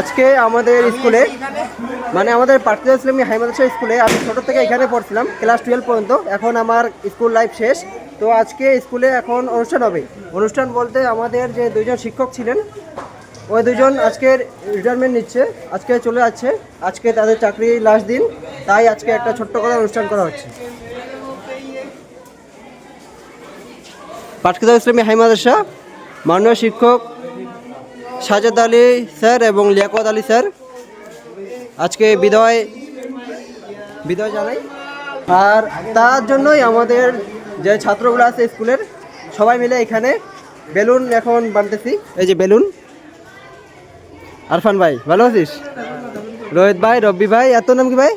আজকে আমাদের স্কুলে মানে আমাদের পার্থিব ইসলামী হাই মাদ্রাসা স্কুলে আমি ছোটো থেকে এখানে পড়ছিলাম ক্লাস 12 পর্যন্ত। এখন আমার স্কুল লাইফ শেষ। তো আজকে স্কুলে এখন অনুষ্ঠান হবে। অনুষ্ঠান বলতে আমাদের যে দুইজন শিক্ষক ছিলেন ওই দুজন আজকের রিটায়ারমেন্ট নিচ্ছে, আজকে চলে যাচ্ছে। আজকে তাদের চাকরি লাস্ট দিন, তাই আজকে একটা ছোট্ট করে অনুষ্ঠান করা হচ্ছে। পার্থিব ইসলামী হাই মাদ্রাসা মাননীয় শিক্ষক সাজেদ আলী স্যার এবং লিয়াকত আলী স্যার আজকে বিদায় জানাই। আর তার জন্যই আমাদের যে ছাত্রগুলো আছে স্কুলের সবাই মিলে এখানে বেলুন এখন বানতেছি। এই যে বেলুন। আরফান ভাই ভালো আছিস? রোহিত ভাই, রব্বি ভাই, এত নাম কি ভাই?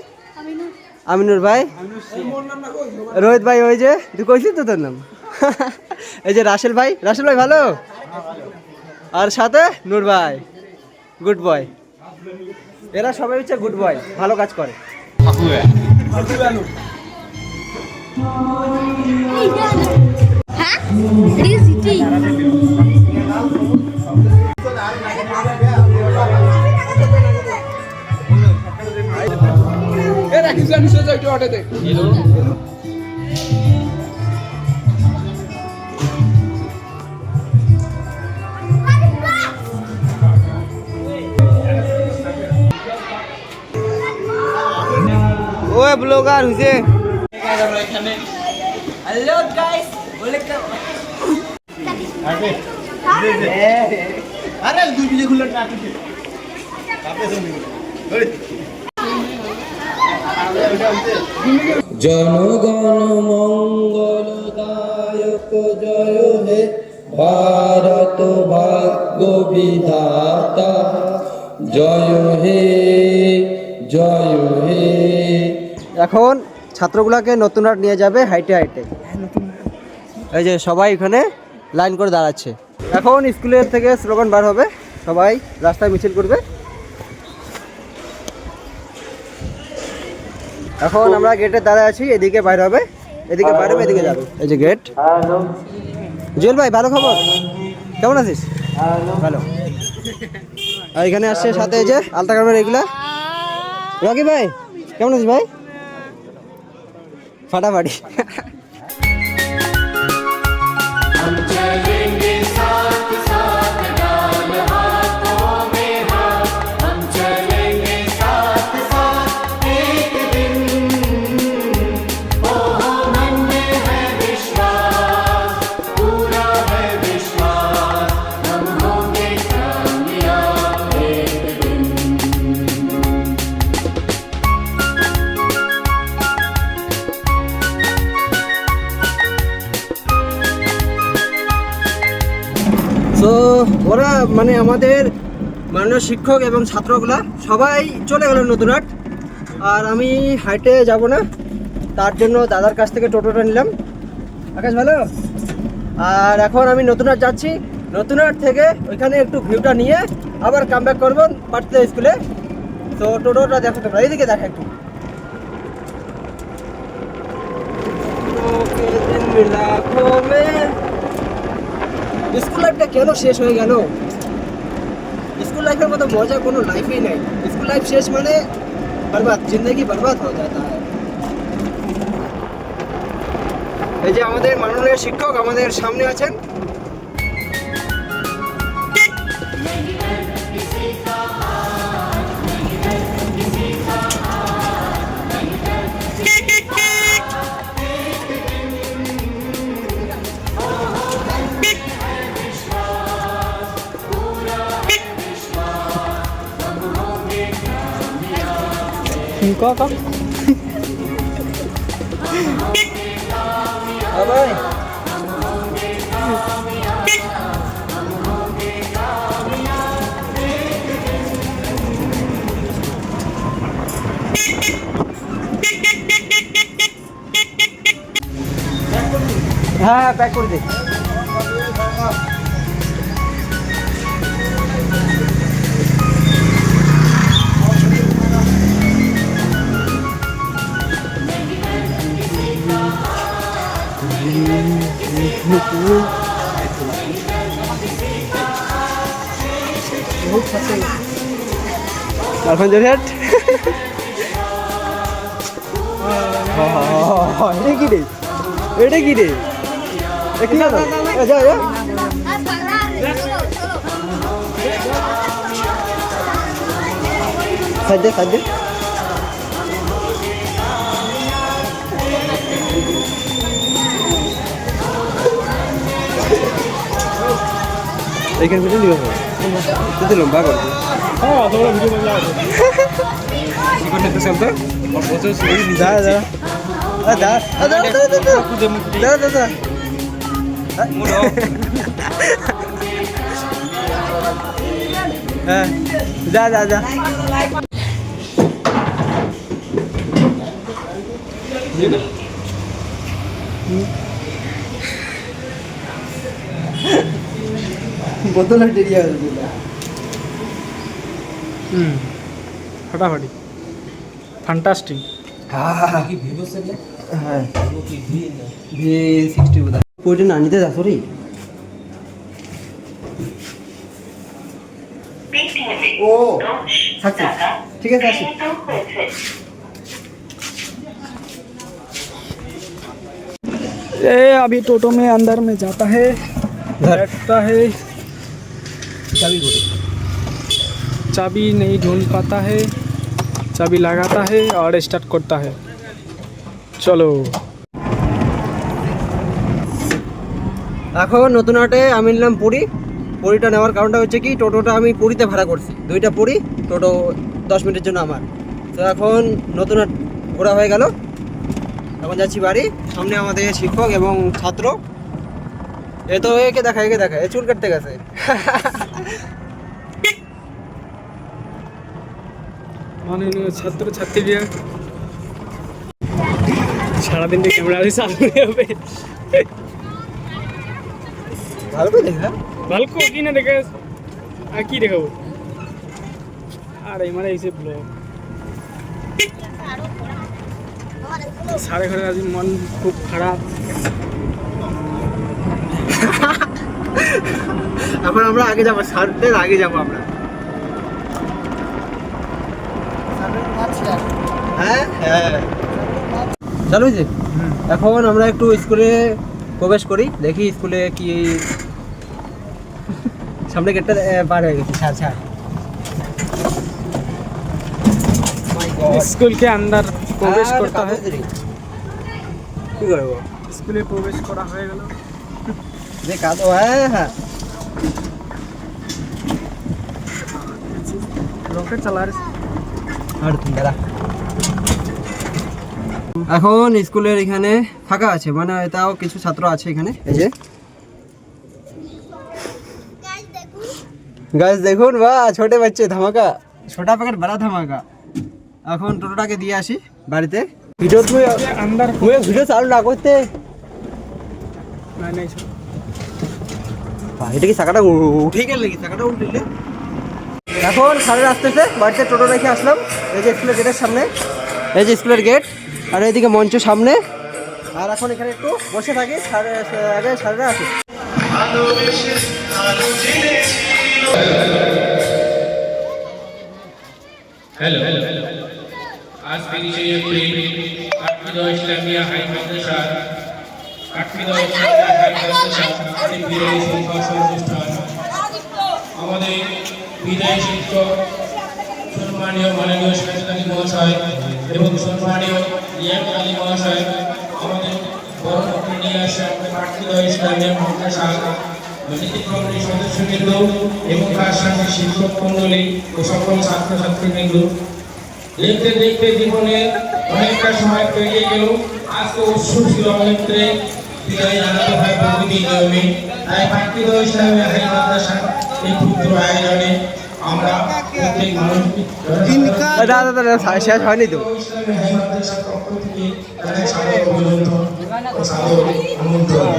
আমিনুর ভাই, রোহিত ভাই, ওই যে তুই কইছিস তো তোর নাম। এই যে রাসেল ভাই ভালো, আর সাথে নূর ভাই গুড বয়। এরা সবাই হচ্ছে গুড বয়, ভালো কাজ করে। ওই ব্লগার হইছে। Hello guys, welcome. আরে দুই বিলে খুলে ট্রাফিকে জনগণ মঙ্গলদায়ক জয় হে ভারত ভাগ্য বিধাতা জয় হে জয় হে। এখন ছাত্রগুলোকে নতুন হাট নিয়ে যাবে হাইটে হাইটে। এই যে সবাই এখানে লাইন করে দাঁড়াচ্ছে। এখন স্কুলের থেকে স্লোগান বার হবে, সবাই রাস্তায় মিছিল করবে। এখন আমরা গেটে দাঁড়ায় আছি, এদিকে বাইরে হবে, এদিকে বাইরে হবে, এদিকে যাবে। এই যে গেট। জুয়েল ভাই ভালো খবর, কেমন আছিস? ভালো। আর এখানে আসছে সাথে এই যে আলতা কামের এগুলা। রকি ভাই কেমন আছিস ভাই? ফাটাফাটি। তো ওরা মানে আমাদের মাননীয় শিক্ষক এবং ছাত্রগুলা সবাই চলে গেল নতুন হাট। আর আমি হাইটে যাব না, তার জন্য দাদার কাছ থেকে টোটোটা নিলাম। আকাশ ভালো। আর এখন আমি নতুন হাট যাচ্ছি। নতুন হাট থেকে ওইখানে একটু ভিউটা নিয়ে আবার কাম ব্যাক করবো পার্থিব স্কুলে। তো টোটোটা দেখো তোমরা, এইদিকে দেখো একটু। স্কুল লাইফটা কেন শেষ হয়ে গেল? স্কুল লাইফের মতো মজা কোনো লাইফেই নাই। স্কুল লাইফ শেষ মানে বরবাদ, জিন্দগি বরবাদ হয়ে যাতা है। এই যে আমাদের মাননীয় শিক্ষক আমাদের সামনে আছেন। Kok? Abai. हाँ पैक कर दे। बहुत फंसे। এখন জোরহাট এটা কি রে এটা কি রে কি যা যা সাইডে সাইডে এইখানে ভিডিও নিয়ে আসো লম্বা করছি হ্যাঁ তোমরা ভিডিও বাংলা আছে কি করতে চলতে और सोचो सीढ़ी যা যা দা দা দা দা দা হ্যাঁ যা যা যা বোতলের টেরিয়া দিল फटाफटी फैंटास्टिक की वीवो से ले হ্যাঁ वो की भी V60 বোধ হয় ওইটা না নিতে যাস রে ও থাকছে ঠিক আছে আসি ये अभी टोटो में अंदर में जाता है बैठता है চাবি করে चाबी नहीं ढूंढ पाता है चाबी लगाता है और स्टार्ट करता है चलो এখন নতুন হাটে আমি নিলাম পুরী পুরীটা নেওয়ার কারণটা হচ্ছে কি টোটোটা আমি পুরীতে ভাড়া করছি দুইটা পুরী টোটো 10 মিনিটের জন্য আমার তো এখন নতুন হাট ঘোরা হয়ে গেল এখন যাচ্ছি বাড়ি সামনে আমাদের শিক্ষক এবং ছাত্র এ তো একে দেখা এ চুল কাটতে গেছে माननीय छात्र छात्री सारा दिन कैमरा भी सामने হবে ভালো করে দেখা ভালকো কি না দেখে আর কি দেখাবো আরে মানে এইসে ব্লগ সাড়ে ঘরে আজ মন খুব খারাপ এখন আমরা আগে যাবো সারদের আগে যাবো আমরা হ্যাঁ হ্যাঁ চালু যে এখন আমরা একটু স্কুলে প্রবেশ করি দেখি স্কুলে কি সামনে গেটটা পার হয়ে গেছে ছাড় ছাড় স্কুল के अंदर প্রবেশ করতে হয় কি করবো স্কুলে প্রবেশ করা হয়ে গেল যে কাদো হ্যাঁ হ্যাঁ রকেট চালা রে আর তুমি দাঁড়া এখন স্কুলের এখানে ফাঁকা আছে মানে তাও কিছু ছাত্র আছে এখানে এই যে গাইস দেখুন বাহ ছোটে বাচ্চা ধামাকা ছোটা প্যাকেট বড় ধামাকা এখন টোটোটাকে দিয়ে আসি বাড়িতে ভিডিও তুই अंदर তুই ভিডিও চালু না করতে नहीं नहीं এটা কি চাকাটা উঠে গেল নাকি চাকাটা উল্টিলে এখন সাড়ে আসতেছে বাড়িতে টোটো রেখে আসলাম এই যে স্কুলের গেটের সামনে এই যে স্কুলের গেট আর এইদিকে মঞ্চ সামনে আর এখন এখানে একটু বসে থাকি আগে সাড়ে আসি हेलो आज विषय एप्रिल आठवीं इस्लामिया हाई माद्रासा आठवीं इस्लामिया हाई माद्रासा से विदायी संभाषण অনুষ্ঠান আমাদের বিদায়ী শিক্ষক সম্মানীয় মাননীয় সাজিদ আলী মহাশয় এবং সম্মানীয় রিয়াদ আলী মহাশয় আমাদের বরণ করে নিয়ে আসে আমাদের আঠवीं ইসলামিয়া মাদ্রাসা নীতি কমিটির সদস্যবৃন্দ এবং তার সঙ্গে শিক্ষক মণ্ডলী ও সকল ছাত্রছাত্রীবৃন্দ দেখতে দেখতে জীবনে অনেকটা সময় পেরিয়ে গেল আজকে উৎসব ছিল অনেকটা বিদায় জানাতে হয় প্রকৃতি নিয়মে তাই আঠवीं ইসলামিয়া হাই মাদ্রাসা এই ক্ষুদ্র আয়োজনে আমরা প্রত্যেক মানুষ দাদা দাদা শেষ হয়নি তো ইসলামিয়া হাই মাদ্রাসার পক্ষ থেকে তাদের সাদর অভিনন্দন ও সাদর আমন্ত্রণ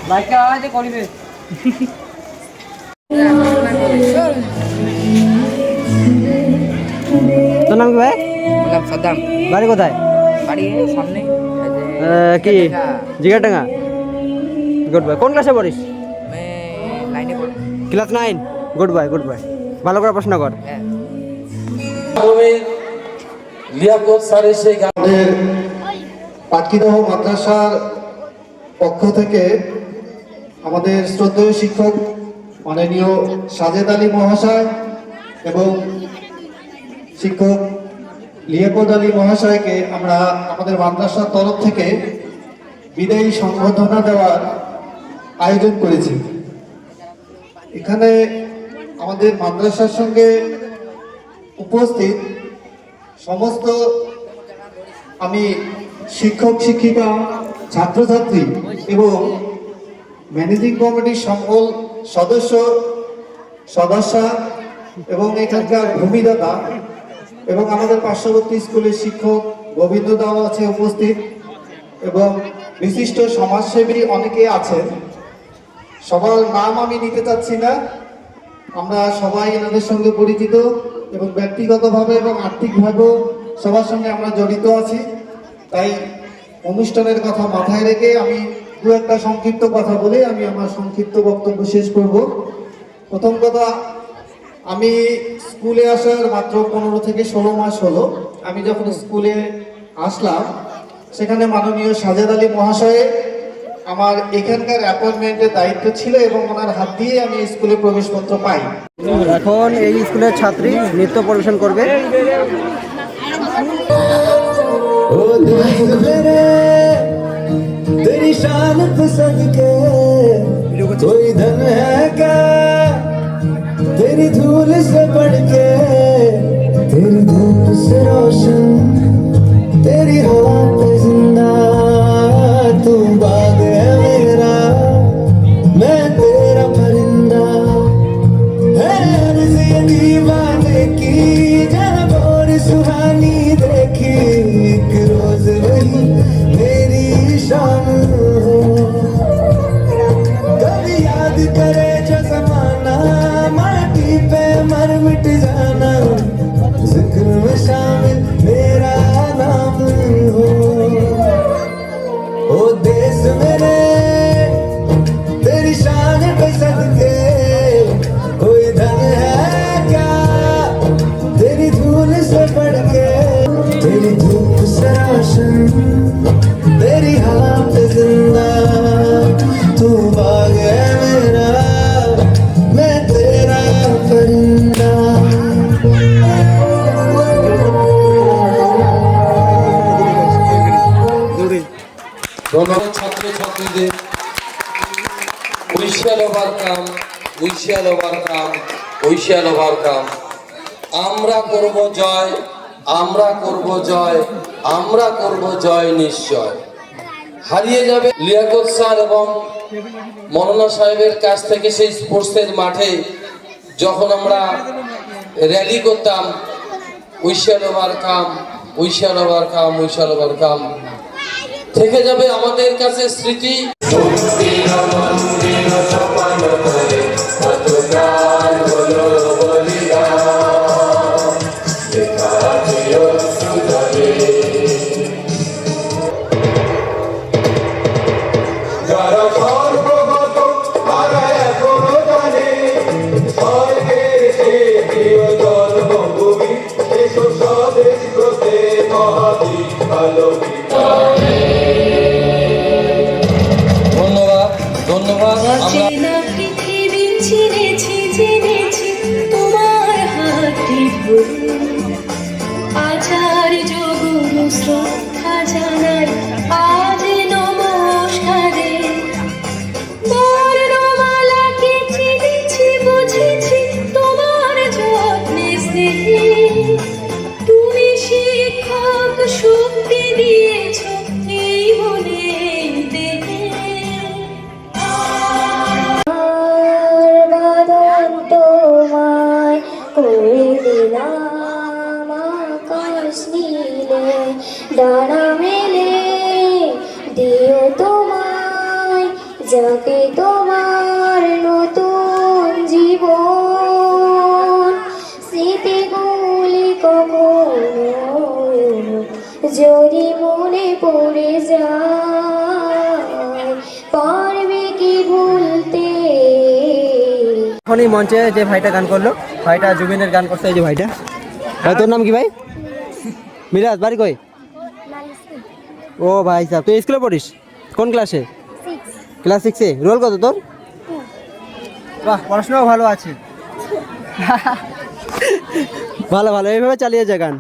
লাইক আওয়াজ করিবে কি ভাই? নাম সাদ্দাম। বাড়ি কোথায়? বাড়ি সামনে কি জিগাটাঙ্গা? Good bye. কোন ক্লাসে পড়িস? লাইনে পড়। Class 9। Good bye, good bye. ভালো করে পড়াশোনা কর। হ্যাঁ। লিয়াকত স্যারের সেই আমাদের পাটকিদহ মাদ্রাসার পক্ষ থেকে আমাদের শ্রদ্ধেয় শিক্ষক মাননীয় সাজেদ আলী মহাশয় এবং শিক্ষক লিয়াকত আলী মহাশয়কে আমরা আমাদের মাদ্রাসার তরফ থেকে বিদায়ী সংবর্ধনা দেওয়ার আয়োজন করেছি। এখানে আমাদের মাদ্রাসার সঙ্গে উপস্থিত সমস্ত আমি শিক্ষক শিক্ষিকা ছাত্রছাত্রী এবং ম্যানেজিং কমিটির সকল সদস্য এবং এখানকার ভূমিদাতা এবং আমাদের পার্শ্ববর্তী স্কুলের শিক্ষক গোবিন্দ দাও আছে উপস্থিত এবং বিশিষ্ট সমাজসেবী অনেকে আছেন। সবার নাম আমি নিতে চাচ্ছি না, আমরা সবাই এনাদের সঙ্গে পরিচিত এবং ব্যক্তিগতভাবে এবং আর্থিকভাবেও সবার সঙ্গে আমরা জড়িত আছি। তাই অনুষ্ঠানের কথা মাথায় রেখে আমি দু একটা সংক্ষিপ্ত কথা বলে আমি আমার সংক্ষিপ্ত বক্তব্য শেষ করব। প্রথম কথা, আমি স্কুলে আসার মাত্র 15 থেকে 16 মাস হলো। আমি যখন স্কুলে আসলাম সেখানে মাননীয় সাজেদ আলী মহাশয় আমার এখানকার অ্যাপয়েন্টমেন্টের দায়িত্ব ছিল এবং ওনার হাত দিয়ে আমি স্কুলে প্রবেশপত্র পাই। এখন এই স্কুলের ছাত্রী নৃত্য পরিবেশন করবে। तेरी शान पसंद के कोई धन है क्या, तेरी धूल से बढ़ के, तेरी धूप से रोशन, तेरी हवा पे जिंदा, तू बाग है मेरा, मैं तेरा परिंदा, है अर्ज़ ये दीवाने की, जब और सुहानी देखी, एक रोज वही मेरी शान हो। कभी याद करे जो ज़माना, माटी पे मर मिट जाना, जिक्र में शामिल मेरा नाम हो। ओ देश मेरे तेरी शान पे सदके, कोई धन है क्या, तेरी धूल से बढ़ के, तेरी धूप से रोशन, तेरी हवा पे जिंदा, तू बाग है मेरा, मैं तेरा परिंदा। ছাত্রছাত্রীদের উইশাল ওভারকাম, উইশাল ওভারকাম, উইশাল ওভারকাম। আমরা করব জয়, আমরা করব জয়, আমরা করব জয় নিশ্চয়। হারিয়ে যাবে লিয়াকত স্যার এবং মৌলানা সাহেবের কাছ থেকে সেই স্পোর্টসের মাঠে যখন আমরা র্যালি করতাম, উইশাল ওভারকাম, উইশাল ওভারকাম, উইশাল ওভারকাম। থেকে যাবে আমাদের কাছে স্মৃতি। যারা সর্বগত তারা এখনো জানে, স্বর্গের সে প্রিয় জন্মভূমি, এসো স্বদেশ ব্রতে মহাদীপ আলোকিত। ধন্যবাদ, ধন্যবাদ। আমরা চেনা পৃথিবী চিনেছি, জেনেছি তোমার হাতে ধরে, আচার্য গুরু শ্রদ্ধা জানাই আজ নমস্কারে। বর্ণমালাকে চিনেছি, বুঝেছি তোমার যত্নে স্নেহে, তুমি শিক্ষক শক্তি দিয়েছ এই মনে দেহে। বাদন তোমায় করে দিলাম আকাশ নীলে, ডানা মেলে দিও তোমায় যাকে তোমার নতুন জীবন, স্মৃতিগুলি কখনো যদি মনে পড়ে যায় পারবে কি ভুলতে। এখন এই মঞ্চে যে ভাইটা গান করলো, ভাইটা জুবিনের গান করছে। এই যে ভাইটা, ভাই তোর নাম কি ভাই? মিরাজ, বাড়ি কই? ও ভাই সাহেব, তুই স্কুলে পড়িস? কোন ক্লাসে? ক্লাস 6-এ। রোল কত তোর? বাহ, পড়াশোনাও ভালো আছে। ভালো ভালো, এইভাবে চালিয়ে যা গান।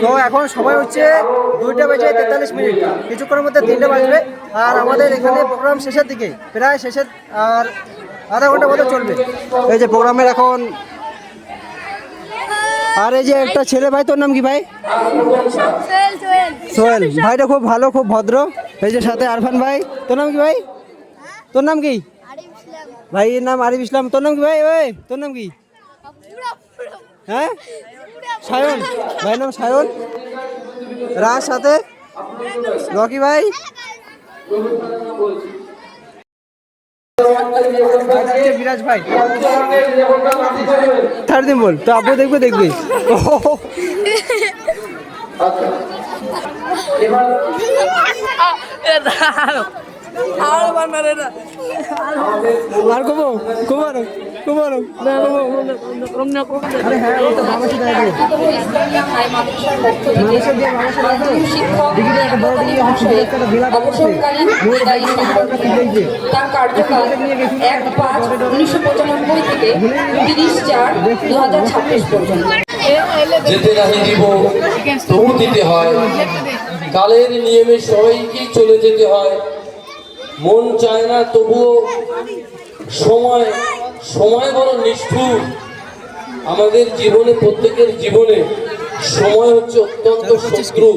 তো এখন সময় হচ্ছে 2:43, কিছুক্ষণের মধ্যে 3টে বাজবে। আর আমাদের এখানে প্রোগ্রাম শেষের দিকে, প্রায় শেষের আর আধা ঘন্টা মতো চলবে এই যে প্রোগ্রামের এখন। আর এই যে একটা ছেলে, ভাই তোর নাম কি ভাই? সোহেল। ভাইটা খুব ভালো, খুব ভদ্র। এই যে সাথে আরফান ভাই। তোর নাম কি ভাই? তোর নাম কি? ভাইয়ের নাম আরিফ ইসলাম। তোর নাম কি ভাই? ওই তোর নাম কি? হ্যাঁ, সায়ন। ভাইয়ের নাম সায়ন। রাজ সাথে রকি ভাই। বিরাজ ভাই। থার্ড দিন বল তো, আব্বু দেখবে দেখবে। আর কবো কুমার কুমার আরে হ্যাঁ, ও তো বাবা সাথে আছে। মানুষের দিয়ে বাবা সাথে আছে। ডিগ্রি একটা বড় ডিগ্রি আছে, একটা ভিলা করছে। মোর ভাই তার কার্যকাল 1/5/1995 থেকে 30/4/2026 পর্যন্ত। যেতে নাহি দিব তবু দিতে হয়, কালের নিয়মে সবাইকেই চলে যেতে হয়। মন চায় না তবুও সময় সময় বড় নিষ্ঠুর। আমাদের জীবনে, প্রত্যেকের জীবনে সময় হচ্ছে অত্যন্ত শত্রু।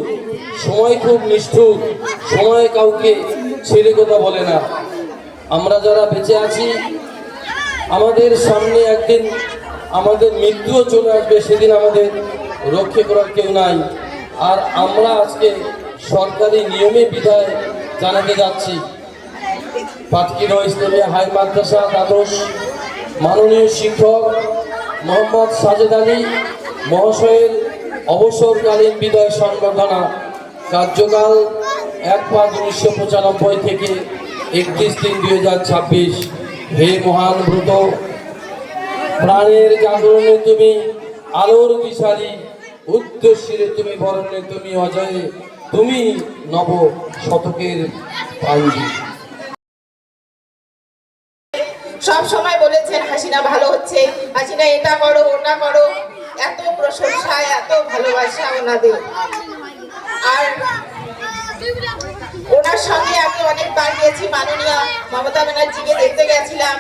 সময় খুব নিষ্ঠুর, সময় কাউকে ছেড়ে কথা বলে না। আমরা যারা বেঁচে আছি, আমাদের সামনে একদিন আমাদের মৃত্যুও চলে আসবে, সেদিন আমাদের রক্ষা করার কেউ নাই। আর আমরা আজকে সরকারি নিয়মে বিদায় জানাতে যাচ্ছি। পাটকিরা ইসলামিয়া হাই মাদ্রাসা দ্বাদশ মাননীয় শিক্ষক মোহাম্মদ সাজেদ আলী মহাশয়ের অবসরকালীন বিদায় সংবর্ধনা। কার্যকাল 1/5/1995 থেকে 31/3/2026। হে মহান ব্রত, প্রাণের জাগরণে তুমি আলোর দিশারি, উদ্দেশ্যে তুমি বরণে তুমি অজয়ে, তুমি নব শতকের পাঞ্জি। সব সময় বলেছেন হাসিনা ভালো হচ্ছে, হাসিনা এটা করো ওটা করো, এত প্রশংসা এত ভালোবাসা ওনাদের। আর ওনার সঙ্গে আমি অনেকবার গিয়েছি, মাননীয় মমতা ব্যানার্জিকে দেখতে গেছিলাম।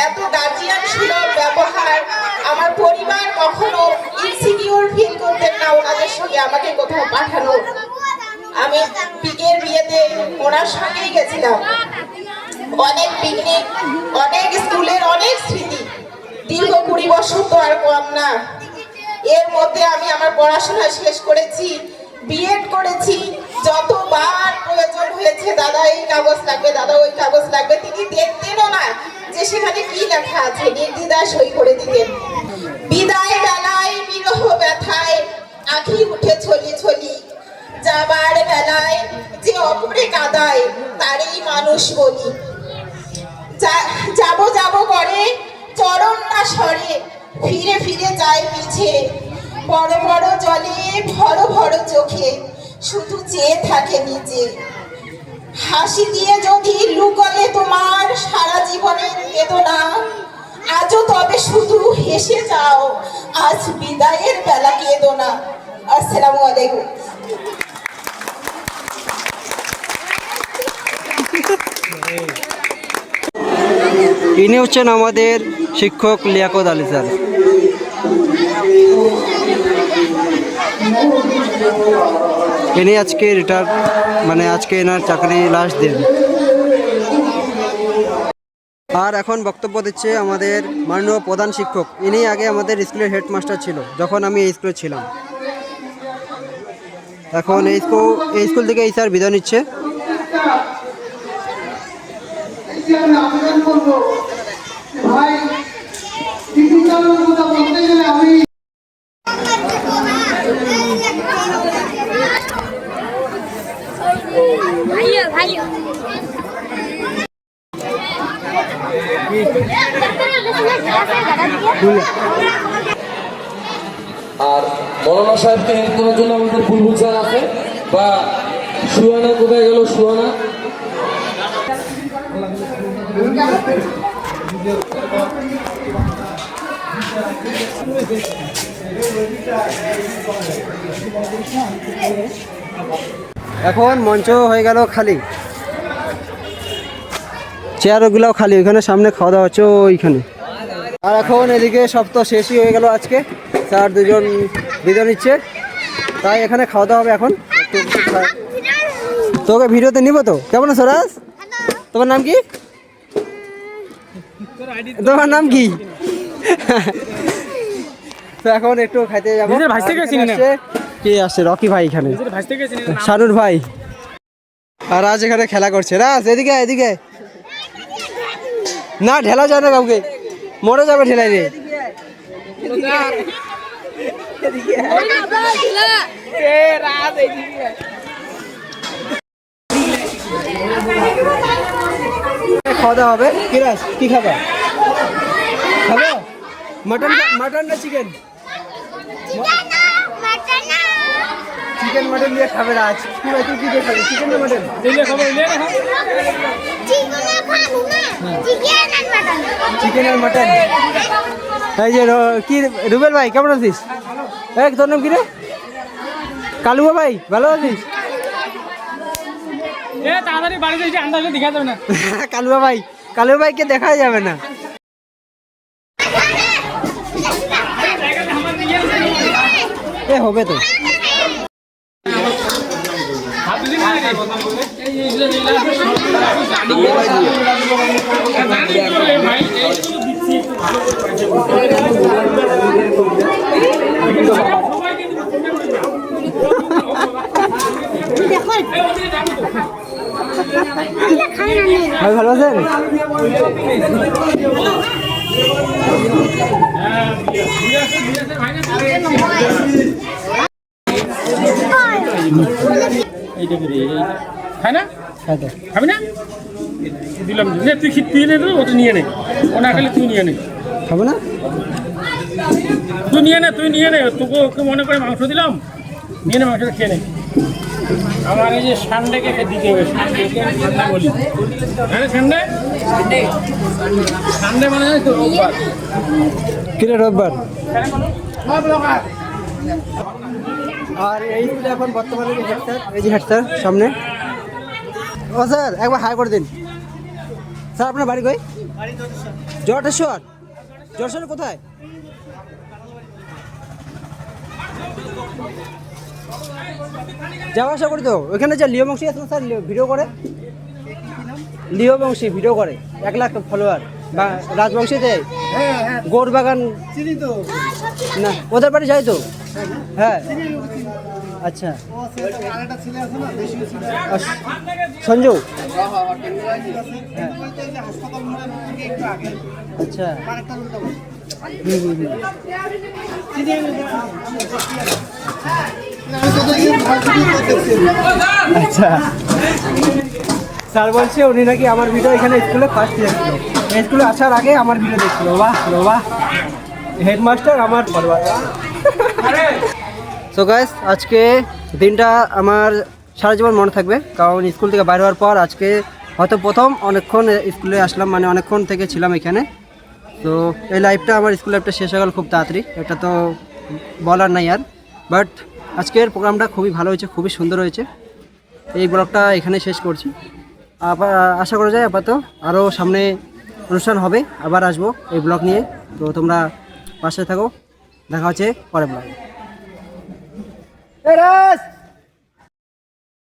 এত গার্জিয়ান সুলভ ব্যবহার, আমার পরিবার কখনো ইনসিকিউর ফিল করতেন না ওনাদের সঙ্গে আমাকে কোথাও পাঠানো। আমি পিকের বিয়েতে ওনার সঙ্গেই গেছিলাম। অনেক পিকনিক, অনেক স্কুলের অনেক স্মৃতি। দীর্ঘ 20 বছর তো আর কম না। এর মধ্যে আমি আমার পড়াশোনা শেষ করেছি, বিএড করেছি। যতবার প্রয়োজন হয়েছে, দাদা এই কাগজ লাগবে, দাদা ওই কাগজ লাগবে, তিনি দেখতেনও না যে সেখানে কি লেখা আছে, নির্দ্বিধায় সই করে দিতেন। বিদায় বেলায় বিরহ ব্যথায় আঁখি উঠে ছলি ছলি, যাবার বেলায় যে অপরে কাঁদায় তারই মানুষ বলি। যাব যাব করে চরণ না সরে, ফিরে ফিরে যায় পিছে, বড় বড় জলে ভর ভর চোখে শুধু চেয়ে থাকে নিচে। হাসি দিয়ে যদি লুকলে তোমার সারা জীবনের বেদনা, আজও তবে শুধু হেসে যাও, আজ বিদায়ের বেলা কেঁদো না। আসসালামু আলাইকুম। ইনি হচ্ছেন আমাদের শিক্ষক লিয়াকত আলী স্যার। ইনি আজকে রিটায়ার, মানে আজকে এনার চাকরি লাস্ট দিন। আর এখন বক্তব্য দিচ্ছে আমাদের মাননীয় প্রধান শিক্ষক। ইনি আগে আমাদের স্কুলের হেডমাস্টার ছিল যখন আমি এই স্কুলে ছিলাম। এখন এই স্কুল থেকে এই স্যার বিদায় নিচ্ছে। আমি আবেদন করবো ভাই ডিজিটাল কথা বলতে গেলে আমি আর মৌলানা সাহেবকে হেল্প করার জন্য আমাদের বুলবুল স্যার আছে, বা সুহানা কোথায় গেল? সুহানা এখন মঞ্চ হয়ে গেল খালি, চেয়ারগুলোও খালি, ওইখানে সামনে খাওয়া দাওয়া হচ্ছে ওইখানে। আর এখন এদিকে সব তো শেষই হয়ে গেল আজকে, স্যার দুজন বিদায় নিচ্ছে, তাই এখানে খাওয়া দাওয়া হবে এখন। তোকে ভিডিওতে নিব তো। কেমন আছো রাজ? তোমার নাম কি? তোমার নাম কি? তো এখন একটু খাইতে যাবো। কে আসছে? রকি ভাই এখানে, শানুর ভাই। আর রাজ এখানে খেলা করছে। রাজ এদিকে এদিকে, না ঢেলা যায় না কাউকে, মরে যাবে ঢেলাই রে। খাওয়া দাওয়া হবে। কি রাজ, কি খাবা? খাবো মাটন না চিকেন? চিকেন মাটন দিয়ে খাবে রাজ। কি ভাই তুই কি দিয়ে খাবি, চিকেন না মাটন? চিকেন আর মাটন। এই যে কি রুবেল ভাই কেমন আছিস? তোর নাম কি রে? কালুয়া ভাই, ভালো আছিস? কালুয়া ভাইকে দেখা যাবে না। হবে তো। ভাই ভালো আছেন? খাই না, খাবি না? দিলাম তুই তুই নে, ওটা নিয়ে নে, ও না খেলে তুই নিয়ে নে। খাবো না? তুই নিয়ে নে, তোকে ওকে মনে করে মাংস দিলাম, নিয়ে নে মাংসটা খেয়ে নে। আমার এই যে সানডেকে দিতে হবে, সানডে বলি। হ্যাঁ সানডে মানে তো রোববার। কিরে রোববার? আর এই স্কুলে এখন বর্তমানে হেড স্যার, এই যে হেড স্যার সামনে। ও স্যার একবার হাই করে দিন। স্যার আপনার বাড়ি কই? জটেশ্বর। জটেশ্বর কোথায়? যাওয়া আসা করি তো। ওইখানে যে লিও বংশী আছে না স্যার, ভিডিও করে, লিও বংশী ভিডিও করে, 1 লাখ ফলোয়ার, বা রাজবংশীতে গোর বাগান চিনি তো না, ওদের বাড়ি যাই তো। হ্যাঁ আচ্ছা, সঞ্জু। আচ্ছা আচ্ছা, স্যার বলছে উনি নাকি আমার ভিডিও এখানে স্কুলে ফার্স্ট দেখছিল, স্কুলে আসার আগে আমার ভিডিও দেখছিল। বাহ বাহ, হেডমাস্টার আমার ফলোয়ার। সো গাইস, আজকে দিনটা আমার সারা জীবন মনে থাকবে, কারণ স্কুল থেকে বাইরে হওয়ার পর আজকে হয়তো প্রথম অনেকক্ষণ স্কুলে আসলাম, মানে অনেকক্ষণ থেকে ছিলাম এখানে। তো এই লাইফটা, আমার স্কুল লাইফটা শেষ হয়ে গেল খুব তাড়াতাড়ি, এটা তো বলার নাই আর। বাট আজকের প্রোগ্রামটা খুবই ভালো হয়েছে, খুবই সুন্দর হয়েছে। এই ব্লগটা এখানে শেষ করছি। আবার আশা করা যায় আপাতত আরও সামনে অনুষ্ঠান হবে, আবার আসবো এই ব্লগ নিয়ে। তো তোমরা পাশে থাকো, দেখা হচ্ছে পরের ব্লগে।